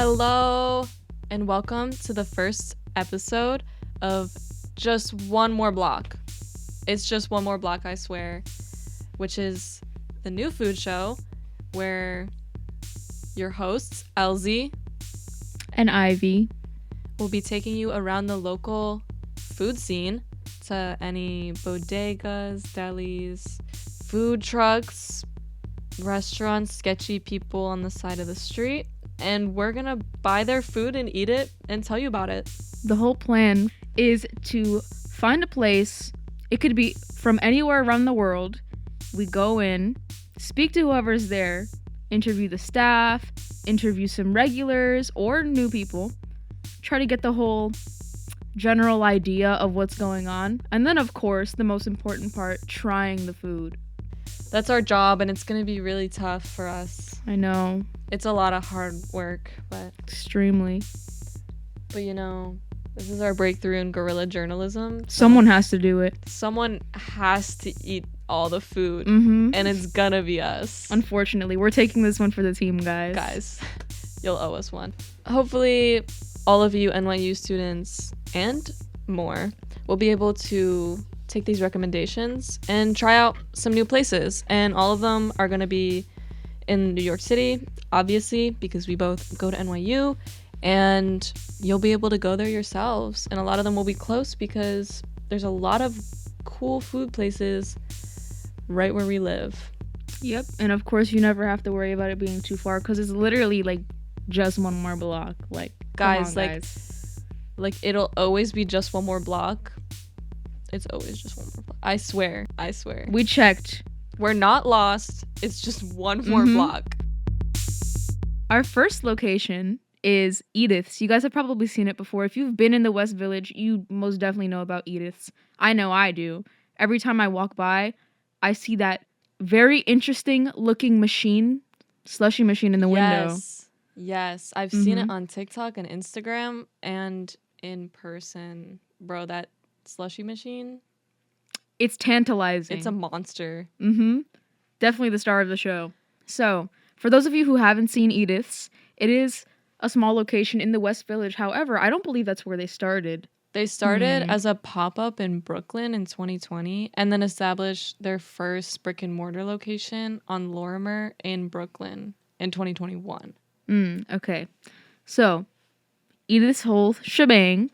Hello and welcome to the first episode of Just One More Block. It's just one more block, I swear, which is the new food show where your hosts, Elsie and Ivy, will be taking you around the local food scene to any bodegas, delis, food trucks, restaurants, sketchy people on the side of the street. And we're gonna buy their food and eat it and tell you about it. The whole plan is to find a place. It could be from anywhere around the world. We go in, speak to whoever's there, interview the staff, interview some regulars or new people, try to get the whole general idea of what's going on. And then, of course, the most important part, trying the food. That's our job, and it's gonna be really tough for us. I know. It's a lot of hard work, but Extremely. you know, this is our breakthrough in guerrilla journalism. Someone has to do it. Someone has to eat all the food, Mm-hmm. and it's gonna be us. Unfortunately, we're taking this one for the team, guys. Guys, you'll owe us one. Hopefully, all of you NYU students and more will be able to take these recommendations and try out some new places. And all of them are going to be in New York City, obviously, because we both go to NYU, and you'll be able to go there yourselves. And a lot of them will be close because there's a lot of cool food places right where we live. Yep. And of course, you never have to worry about it being too far because it's literally like just one more block. Like, Guys, come on, guys. Like it'll always be just one more block. It's always just one more block. I swear. We checked. We're not lost. It's just one more block. Our first location is Edith's. You guys have probably seen it before. If you've been in the West Village, you most definitely know about Edith's. I know I do. Every time I walk by, I see that very interesting looking slushy machine in the window. Yes. I've seen it on TikTok and Instagram and in person. Bro, that slushy machine. It's tantalizing. It's a monster. Definitely the star of the show. So, for those of you who haven't seen Edith's, it is a small location in the West Village. However, I don't believe that's where they started. They started as a pop-up in Brooklyn in 2020 and then established their first brick and mortar location on Lorimer in Brooklyn in 2021. Okay. So, Edith's whole shebang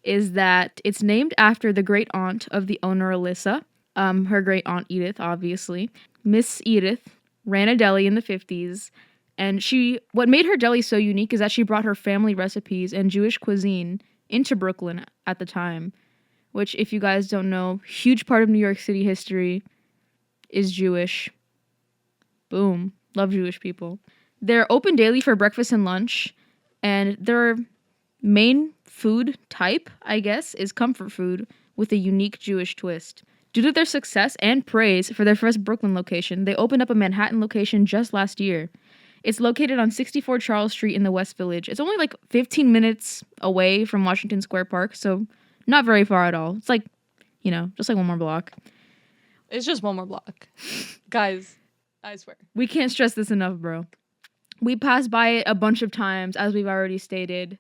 is that it's named after the great aunt of the owner, Alyssa. Her great aunt, Edith, obviously. Miss Edith ran a deli in the 50s. And what made her deli so unique is that she brought her family recipes and Jewish cuisine into Brooklyn at the time. Which, if you guys don't know, huge part of New York City history is Jewish. Boom. Love Jewish people. They're open daily for breakfast and lunch. And their main food type, I guess, is comfort food with a unique Jewish twist. Due to their success and praise for their first Brooklyn location, they opened up a Manhattan location just last year. It's located on 64 Charles Street in the West Village. It's only like 15 minutes away from Washington Square Park, so not very far at all. It's like, just like one more block. It's just one more block. Guys, I swear. We can't stress this enough, bro. We passed by it a bunch of times, as we've already stated.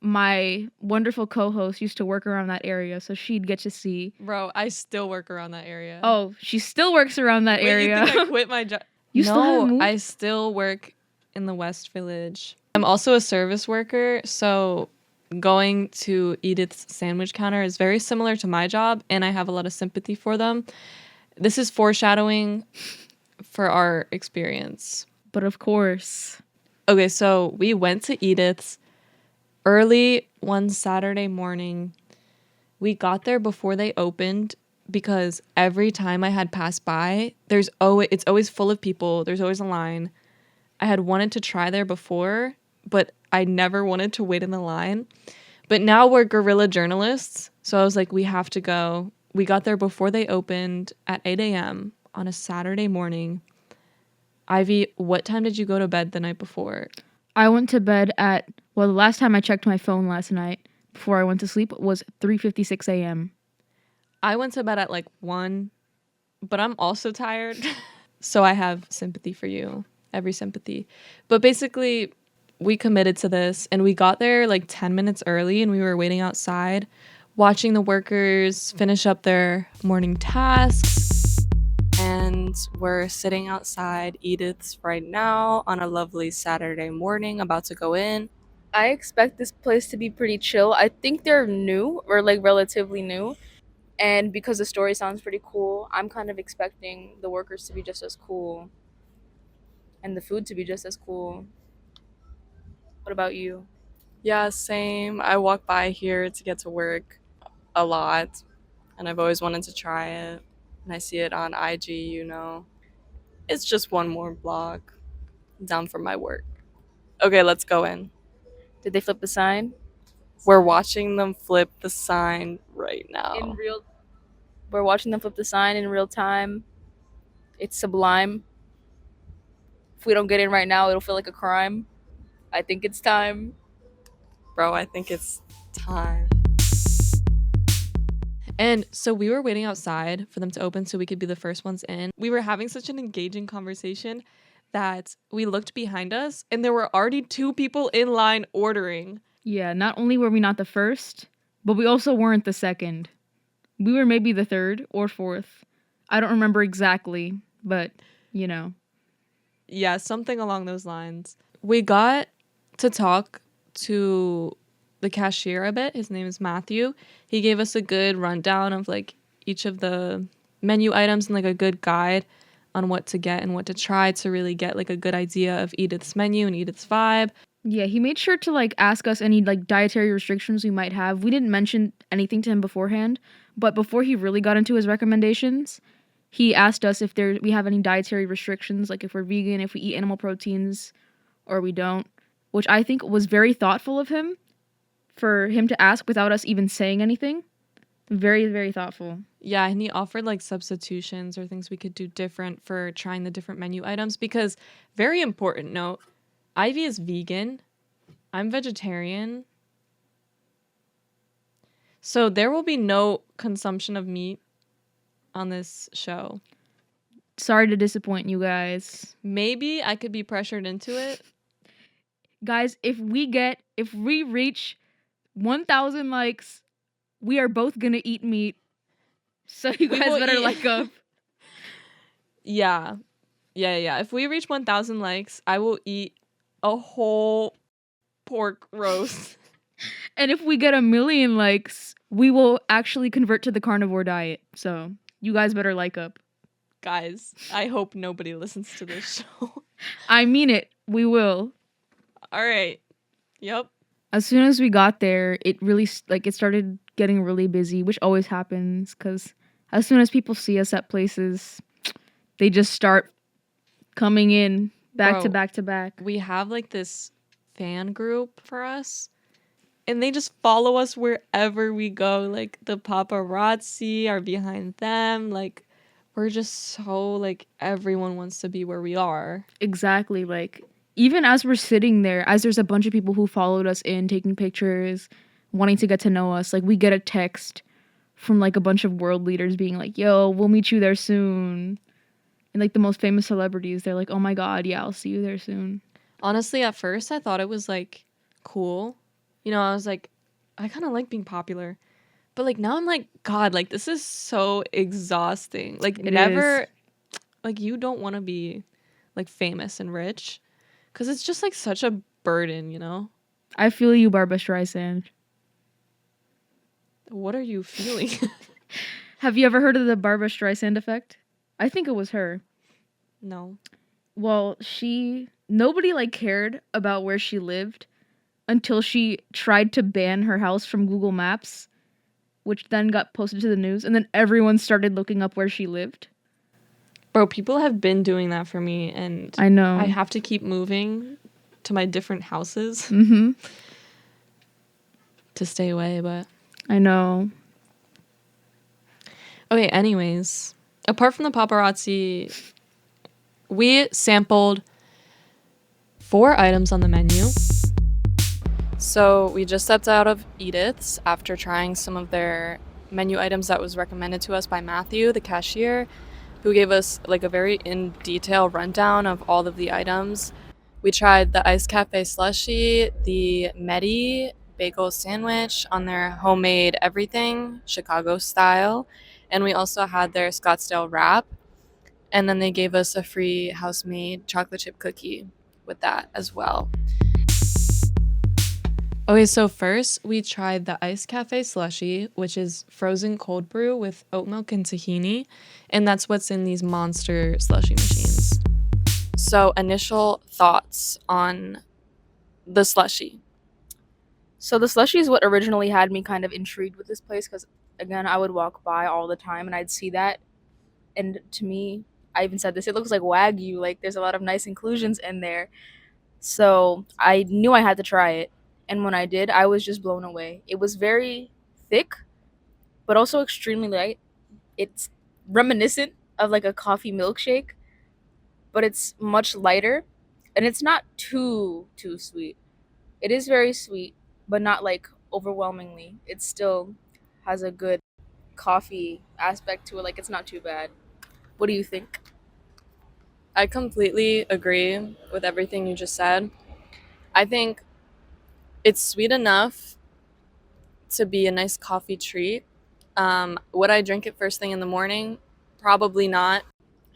My wonderful co-host used to work around that area, so she'd get to see. Bro, I still work around that area. Oh, she still works around that area. You think I quit my job? Still haven't moved? I still work in the West Village. I'm also a service worker, so going to Edith's sandwich counter is very similar to my job, and I have a lot of sympathy for them. This is foreshadowing for our experience. But of course. Okay, so we went to Edith's early one Saturday morning. We got there before they opened because every time I had passed by, it's always full of people. There's always a line. I had wanted to try there before, but I never wanted to wait in the line. But now we're guerrilla journalists, so I was like, we have to go. We got there before they opened at 8 a.m. on a Saturday morning. Ivy, what time did you go to bed the night before? I went to bed the last time I checked my phone last night before I went to sleep was 3:56 a.m. I went to bed at like 1, but I'm also tired. So I have sympathy for you. Every sympathy. But basically, we committed to this, and we got there like 10 minutes early, and we were waiting outside watching the workers finish up their morning tasks. And we're sitting outside Edith's right now on a lovely Saturday morning, about to go in. I expect this place to be pretty chill. I think they're new or like relatively new. And because the story sounds pretty cool, I'm kind of expecting the workers to be just as cool and the food to be just as cool. What about you? Yeah, same. I walk by here to get to work a lot, and I've always wanted to try it. And I see it on IG, you know. It's just one more block down from my work. Okay, let's go in. Did they flip the sign? We're watching them flip the sign right now. We're watching them flip the sign in real time. It's sublime. If we don't get in right now, it'll feel like a crime. I think it's time. Bro, I think it's time. And so we were waiting outside for them to open so we could be the first ones in. We were having such an engaging conversation that we looked behind us and there were already 2 people in line ordering. Yeah, not only were we not the first, but we also weren't the second. We were maybe the third or fourth. I don't remember exactly, but you know. Yeah, something along those lines. We got to talk to the cashier a bit. His name is Matthew. He gave us a good rundown of like each of the menu items and like a good guide on what to get and what to try to really get like a good idea of Edith's menu and Edith's vibe. Yeah, he made sure to like ask us any like dietary restrictions we might have. We didn't mention anything to him beforehand, but before he really got into his recommendations, he asked us if we have any dietary restrictions, like if we're vegan, if we eat animal proteins, or we don't, which I think was very thoughtful of him for him to ask without us even saying anything. Very, very thoughtful. Yeah, and he offered like substitutions or things we could do different for trying the different menu items because, very important note, Ivy is vegan. I'm vegetarian. So there will be no consumption of meat on this show. Sorry to disappoint you guys. Maybe I could be pressured into it. Guys, if we reach 1,000 likes, we are both gonna eat meat. So you guys better like up. Yeah. If we reach 1,000 likes, I will eat a whole pork roast. And if we get 1,000,000 likes, we will actually convert to the carnivore diet. So you guys better like up. Guys, I hope nobody listens to this show. I mean it. We will. All right. Yep. As soon as we got there, it really it started getting really busy, which always happens because as soon as people see us at places, they just start coming in back to back to back. We have like this fan group for us, and they just follow us wherever we go. Like the paparazzi are behind them. Like we're just so like everyone wants to be where we are. Exactly. Like even as we're sitting there, as there's a bunch of people who followed us in, taking pictures, wanting to get to know us, like we get a text from like a bunch of world leaders being like, yo, we'll meet you there soon. And like the most famous celebrities, they're like, oh my God, yeah, I'll see you there soon. Honestly, at first I thought it was like cool. You know, I was like, I kind of like being popular. But like now I'm like, God, like this is so exhausting. Like like you don't want to be like famous and rich. Because it's just like such a burden, you know? I feel you, Barbara Streisand. What are you feeling? Have you ever heard of the Barbara Streisand effect? I think it was her. No. Well, nobody like cared about where she lived until she tried to ban her house from Google Maps, which then got posted to the news, and then everyone started looking up where she lived. Bro, people have been doing that for me, and I know. I have to keep moving to my different houses to stay away, but I know. Okay, anyways, apart from the paparazzi, we sampled 4 items on the menu. So we just stepped out of Edith's after trying some of their menu items that was recommended to us by Matthew, the cashier, who gave us like a very in detail rundown of all of the items. We tried the iced cafe slushy, the Medi bagel sandwich on their homemade everything, Chicago style. And we also had their Scottsdale wrap. And then they gave us a free house-made chocolate chip cookie with that as well. Okay, so first we tried the iced cafe slushy, which is frozen cold brew with oat milk and tahini, and that's what's in these monster slushy machines. So, initial thoughts on the slushy. So the slushy is what originally had me kind of intrigued with this place because, again, I would walk by all the time and I'd see that. And to me, I even said this, it looks like Wagyu. Like, there's a lot of nice inclusions in there. So I knew I had to try it. And when I did, I was just blown away. It was very thick, but also extremely light. It's reminiscent of like a coffee milkshake, but it's much lighter. And it's not too sweet. It is very sweet, but not like overwhelmingly. It still has a good coffee aspect to it. Like, it's not too bad. What do you think? I completely agree with everything you just said. I think it's sweet enough to be a nice coffee treat. Would I drink it first thing in the morning? Probably not.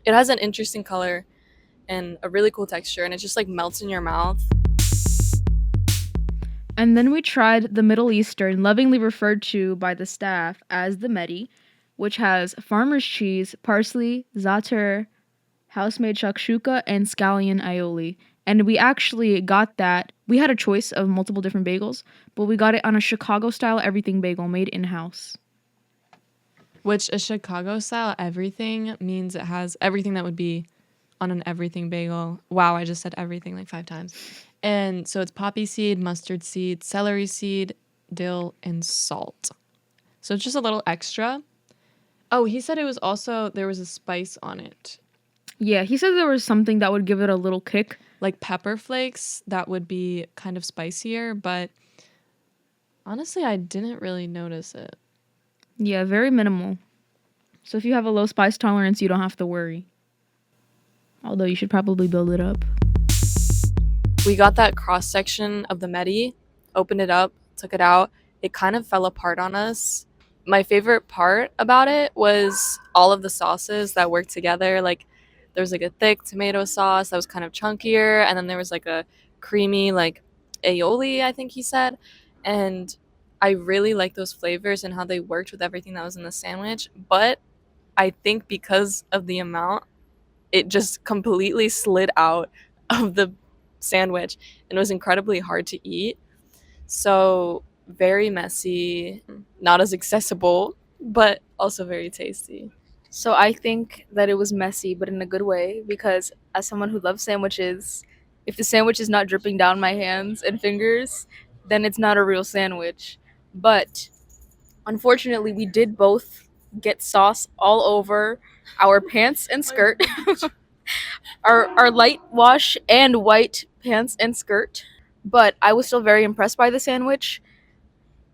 It has an interesting color and a really cool texture, and it just like melts in your mouth. And then we tried the Middle Eastern, lovingly referred to by the staff as the Medi, which has farmer's cheese, parsley, za'atar, house-made shakshuka, and scallion aioli. And we actually got that. We had a choice of multiple different bagels, but we got it on a Chicago-style everything bagel made in-house. Which a Chicago style everything means it has everything that would be on an everything bagel. Wow, I just said everything like 5 times. And so it's poppy seed, mustard seed, celery seed, dill, and salt. So it's just a little extra. Oh, he said it was also, there was a spice on it. Yeah, he said there was something that would give it a little kick. Like pepper flakes that would be kind of spicier, but honestly, I didn't really notice it. Yeah, very minimal. So if you have a low spice tolerance, you don't have to worry. Although you should probably build it up. We got that cross section of the Medi, opened it up, took it out. It kind of fell apart on us. My favorite part about it was all of the sauces that worked together. Like there was like a thick tomato sauce that was kind of chunkier, and then there was like a creamy like aioli, I think he said. And I really like those flavors and how they worked with everything that was in the sandwich. But I think because of the amount, it just completely slid out of the sandwich and was incredibly hard to eat. So very messy, not as accessible, but also very tasty. So I think that it was messy, but in a good way, because as someone who loves sandwiches, if the sandwich is not dripping down my hands and fingers, then it's not a real sandwich. But unfortunately, we did both get sauce all over our pants and skirt, our light wash and white pants and skirt. But I was still very impressed by the sandwich.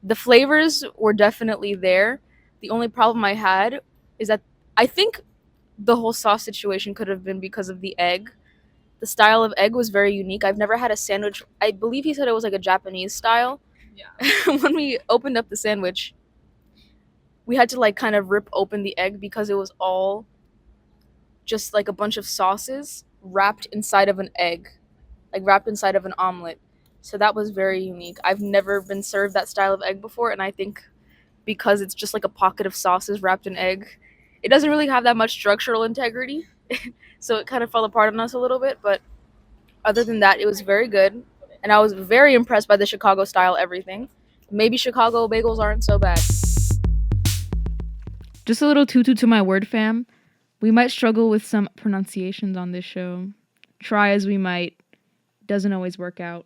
The flavors were definitely there. The only problem I had is that I think the whole sauce situation could have been because of the egg. The style of egg was very unique. I've never had a sandwich. I believe he said it was like a Japanese style. Yeah. When we opened up the sandwich, we had to like kind of rip open the egg because it was all just like a bunch of sauces wrapped inside of an egg, like wrapped inside of an omelet. So that was very unique. I've never been served that style of egg before, and I think because it's just like a pocket of sauces wrapped in egg, it doesn't really have that much structural integrity. So it kind of fell apart on us a little bit, but other than that, it was very good. And I was very impressed by the Chicago style everything. Maybe Chicago bagels aren't so bad. Just a little tutu to my word fam. We might struggle with some pronunciations on this show. Try as we might, doesn't always work out.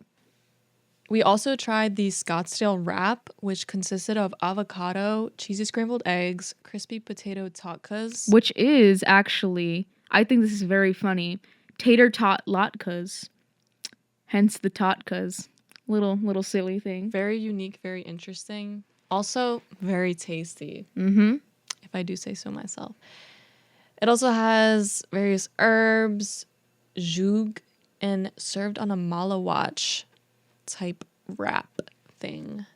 We also tried the Scottsdale wrap, which consisted of avocado, cheesy scrambled eggs, crispy potato tatkes. Which is actually, I think this is very funny, tater tot latkes. Hence the tatkes. Little silly thing. Very unique, very interesting. Also, very tasty. Mm-hmm. If I do say so myself. It also has various herbs, zhug, and served on a malawach type wrap thing.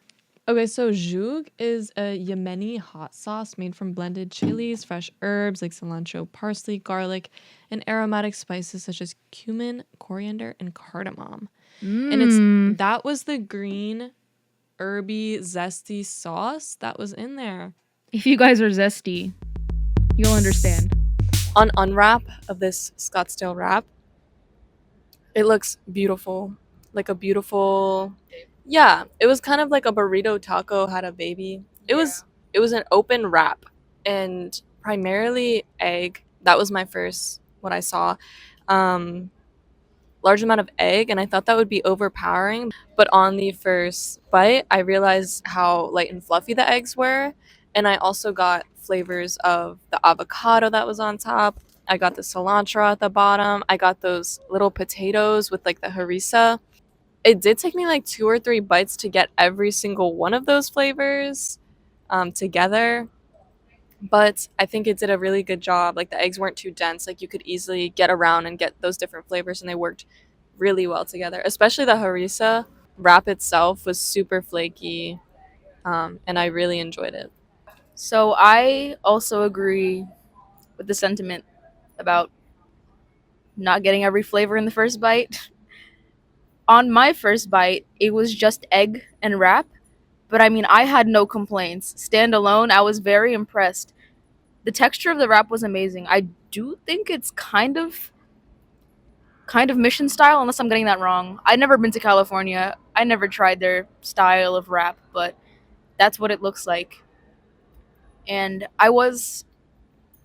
Okay, so zhoug is a Yemeni hot sauce made from blended chilies, fresh herbs like cilantro, parsley, garlic, and aromatic spices such as cumin, coriander, and cardamom. And that was the green, herby, zesty sauce that was in there. If you guys are zesty, you'll understand. On unwrap of this Scottsdale wrap, it looks beautiful. Like a beautiful, yeah, it was kind of like a burrito taco had a baby. It was an open wrap and primarily egg. That was my first what I saw. Um Large amount of egg, and I thought that would be overpowering, but on the first bite I realized how light and fluffy the eggs were, and I also got flavors of the avocado that was on top. I got the cilantro at the bottom. I got those little potatoes with like the harissa. It did take me like 2 or 3 bites to get every single one of those flavors together, but I think it did a really good job. Like the eggs weren't too dense. Like you could easily get around and get those different flavors, and they worked really well together. Especially the harissa wrap itself was super flaky, and I really enjoyed it. So I also agree with the sentiment about not getting every flavor in the first bite. On my first bite, it was just egg and wrap, but I mean, I had no complaints. Standalone, I was very impressed. The texture of the wrap was amazing. I do think it's kind of mission style, unless I'm getting that wrong. I've never been to California. I never tried their style of wrap, but that's what it looks like. And I was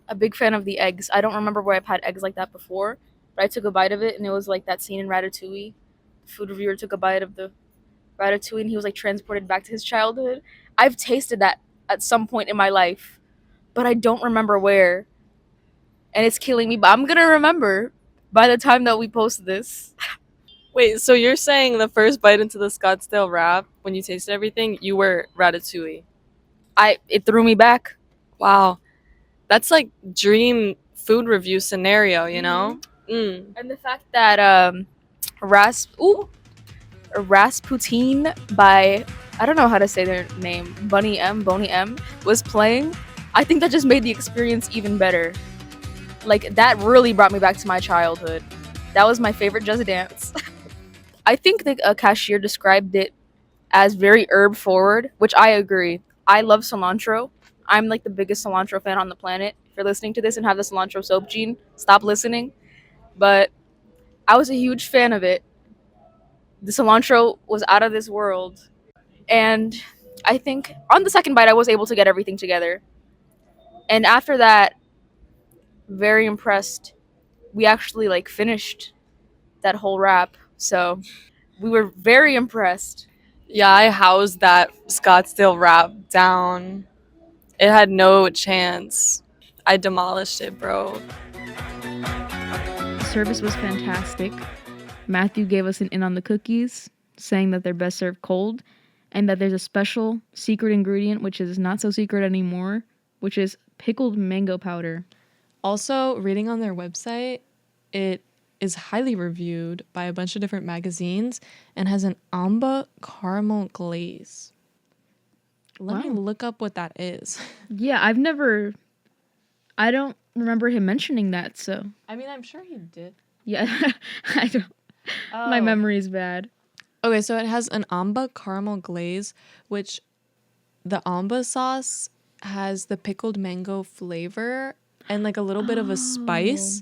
a big fan of the eggs. I don't remember where I've had eggs like that before, but I took a bite of it and it was like that scene in Ratatouille. The food reviewer took a bite of the ratatouille and he was like transported back to his childhood. I've tasted that at some point in my life, but I don't remember where. And it's killing me, but I'm gonna remember by the time that we post this. Wait, so you're saying the first bite into the Scottsdale wrap, when you tasted everything, you were ratatouille? It threw me back. Wow, that's like dream food review scenario, you know? And the fact that Rasputin by, I don't know how to say their name, Boney M was playing, I think that just made the experience even better. Like that really brought me back to my childhood. That was my favorite Just Dance. I think the cashier described it as very herb forward, which I agree. I love cilantro. I'm like the biggest cilantro fan on the planet. If you're listening to this and have the cilantro soap gene, stop listening. But I was a huge fan of it. The cilantro was out of this world. And I think on the second bite, I was able to get everything together. And after that, very impressed. We actually like finished that whole wrap. So we were very impressed. Yeah, I housed that Scottsdale wrap down. It had no chance. I demolished it, bro. Service was fantastic. Matthew gave us an in on the cookies, saying that they're best served cold, and that there's a special secret ingredient, which is not so secret anymore, which is pickled mango powder. Also, reading on their website, it is highly reviewed by a bunch of different magazines and has an amba caramel glaze. Let me look up what that is. Yeah, I don't remember him mentioning that, so. I mean, I'm sure he did. Yeah, I don't. Oh. My memory is bad. Okay, so it has an amba caramel glaze, which the amba sauce has the pickled mango flavor and like a little bit of a spice.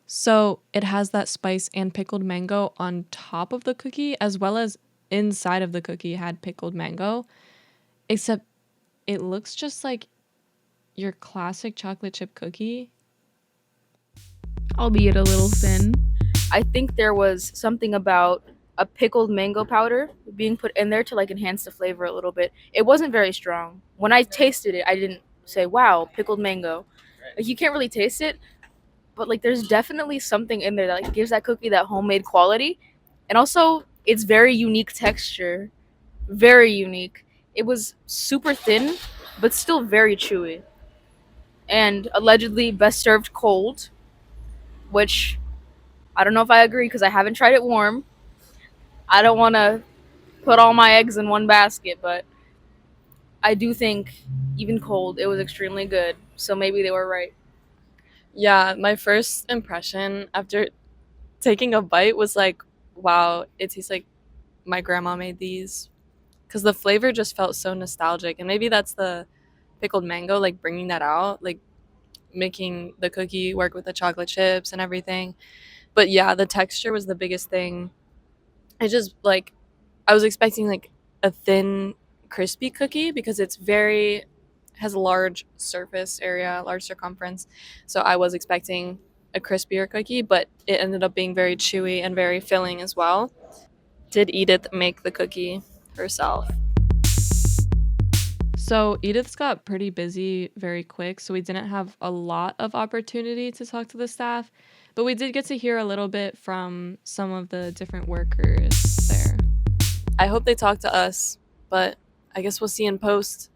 So it has that spice and pickled mango on top of the cookie, as well as inside of the cookie had pickled mango. Except it looks just like your classic chocolate chip cookie. Albeit a little thin. I think there was something about a pickled mango powder being put in there to like enhance the flavor a little bit. It wasn't very strong. When I tasted it, I didn't say, wow, pickled mango. Like you can't really taste it, but like there's definitely something in there that like gives that cookie that homemade quality. And also it's very unique texture. Very unique. It was super thin, but still very chewy. And allegedly best served cold, which I don't know if I agree because I haven't tried it warm. I don't want to put all my eggs in one basket, but I do think even cold, it was extremely good. So maybe they were right. Yeah, my first impression after taking a bite was like, wow, it tastes like my grandma made these. Because the flavor just felt so nostalgic. And maybe that's the pickled mango, like bringing that out, like making the cookie work with the chocolate chips and everything. But yeah, the texture was the biggest thing. I just like, I was expecting like a thin, crispy cookie because it's very, has a large surface area, large circumference. So I was expecting a crispier cookie, but it ended up being very chewy and very filling as well. Did Edith make the cookie herself? So Edith's got pretty busy very quick, so we didn't have a lot of opportunity to talk to the staff, but we did get to hear a little bit from some of the different workers there. I hope they talk to us, but I guess we'll see in post.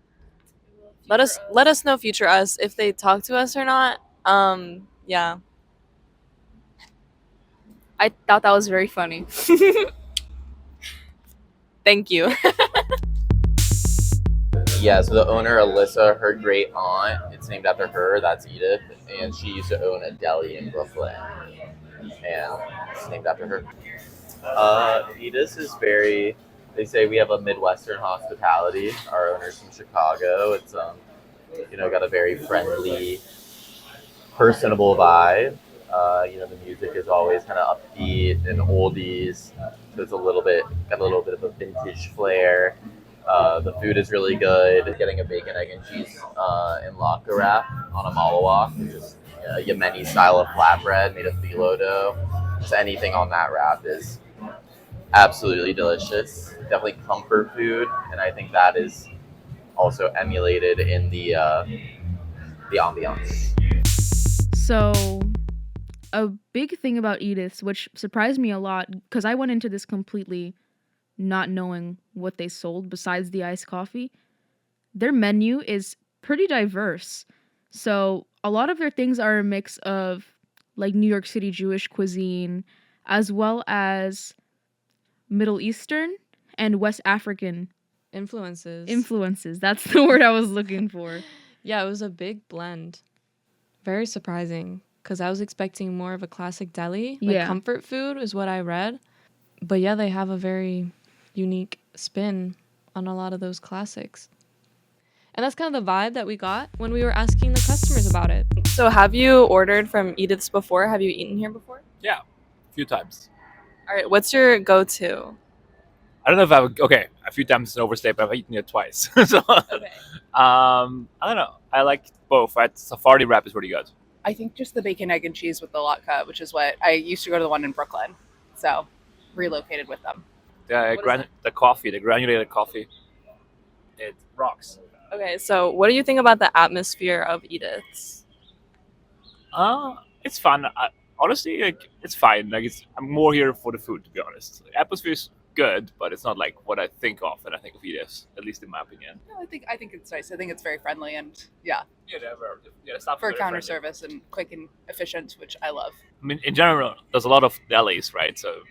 Let us know, future us, if they talk to us or not. Yeah. I thought that was very funny. Thank you. Yeah, so the owner, Alyssa, her great aunt, it's named after her, that's Edith, and she used to own a deli in Brooklyn, and it's named after her. Edith is very, they say we have a Midwestern hospitality. Our owner's from Chicago. It's, got a very friendly, personable vibe. The music is always kind of upbeat and oldies, so it's got a little bit of a vintage flair. The food is really good. Getting a bacon, egg, and cheese in latke wrap on a malawak, which is a Yemeni style of flatbread made of phyllo dough. So anything on that wrap is absolutely delicious. Definitely comfort food, and I think that is also emulated in the ambiance. So, a big thing about Edith's, which surprised me a lot, because I went into this completely not knowing what they sold besides the iced coffee, their menu is pretty diverse. So, a lot of their things are a mix of like New York City Jewish cuisine, as well as Middle Eastern and West African Influences. That's the word I was looking for. Yeah, it was a big blend. Very surprising because I was expecting more of a classic deli. Like Yeah. comfort food is what I read. But yeah, they have a very unique spin on a lot of those classics. And that's kind of the vibe that we got when we were asking the customers about it. So have you ordered from Edith's before? Have you eaten here before? Yeah, a few times. All right, what's your go-to? I don't know if a few times is an overstate, but I've eaten it twice. So, Okay. I don't know. I like both. Right? Safari wrap is pretty good. I think just the bacon, egg, and cheese with the latke, which is what I used to go to the one in Brooklyn. So relocated with them. The coffee, the granulated coffee, it rocks. Okay, so what do you think about the atmosphere of Edith's? It's fun. Honestly, like, it's fine. I'm more here for the food, to be honest. The atmosphere is good, but it's not like what I think of when I think of Edith's, at least in my opinion. No, I think it's nice. I think it's very friendly and yeah, The staff is for very counter friendly. service and quick and efficient, which I love. I mean, in general, there's a lot of delis, right? So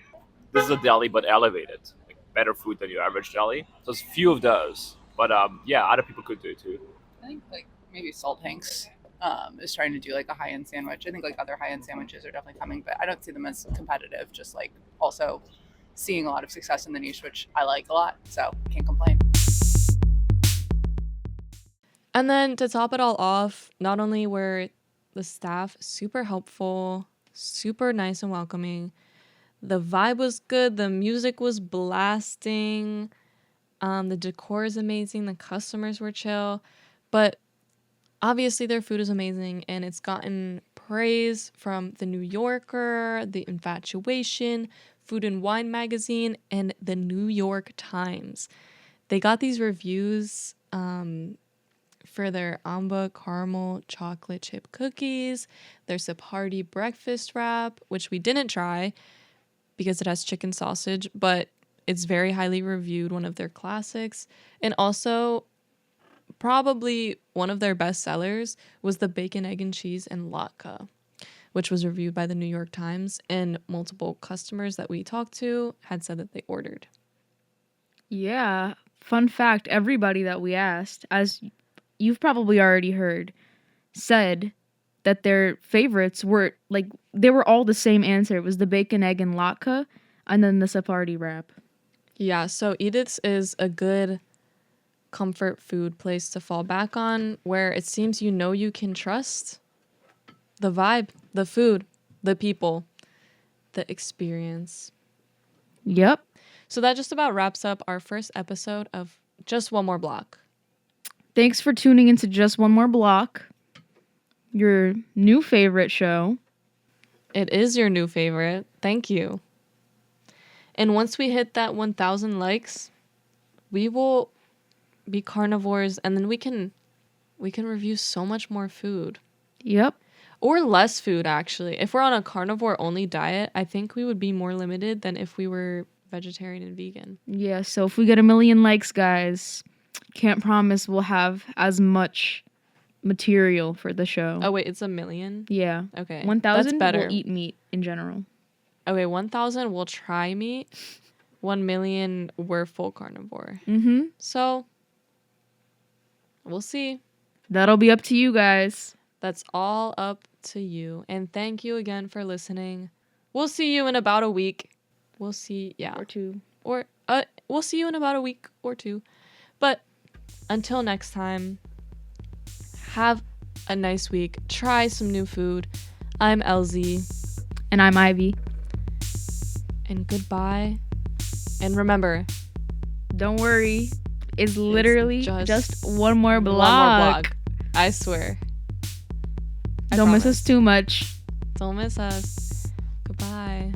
this is a deli, but elevated, like better food than your average deli. So there's a few of those, but yeah, other people could do it too. I think like maybe Salt Hanks is trying to do like a high end sandwich. I think like other high end sandwiches are definitely coming, but I don't see them as competitive. Just like also seeing a lot of success in the niche, which I like a lot. So can't complain. And then to top it all off, not only were the staff super helpful, super nice and welcoming, the vibe was good, the music was blasting, the decor is amazing, the customers were chill, but obviously their food is amazing and it's gotten praise from the New Yorker, the Infatuation, Food and Wine magazine, and the New York Times. They got these reviews for their Amba caramel chocolate chip cookies, their Sephardi breakfast wrap, which we didn't try because it has chicken sausage, but it's very highly reviewed, one of their classics. And also, probably one of their best sellers was the bacon, egg, and cheese and latke, which was reviewed by the New York Times, and multiple customers that we talked to had said that they ordered. Yeah. Fun fact, everybody that we asked, as you've probably already heard, said that their favorites were like they were all the same answer. It was the bacon, egg, and latke, and then the Sephardi wrap. Yeah, so Edith's is a good comfort food place to fall back on where it seems you can trust the vibe, the food, the people, the experience. Yep. So that just about wraps up our first episode of Just One More Block. Thanks for tuning into Just One More Block, your new favorite show. It is your new favorite. Thank you. And once we hit that 1,000 likes, we will be carnivores, and then we can review so much more food. Yep. Or less food, actually. If we're on a carnivore only diet, I think we would be more limited than if we were vegetarian and vegan. Yeah, so if we get 1 million likes, guys, can't promise we'll have as much material for the show. Oh wait, it's 1 million? Yeah. Okay. 1,000 That's better. we'll eat meat in general. Okay, 1,000 we'll try meat. 1 million we're full carnivore. Mm-hmm. So we'll see. That'll be up to you guys. That's all up to you. And thank you again for listening. We'll see you in about a week. We'll see, yeah. Or two. Or we'll see you in about a week or two. But until next time, have a nice week. Try some new food. I'm LZ. And I'm Ivy. And goodbye. And remember, don't worry. It's literally just one more block. One more block. I swear. Don't miss us too much. Don't miss us. Goodbye.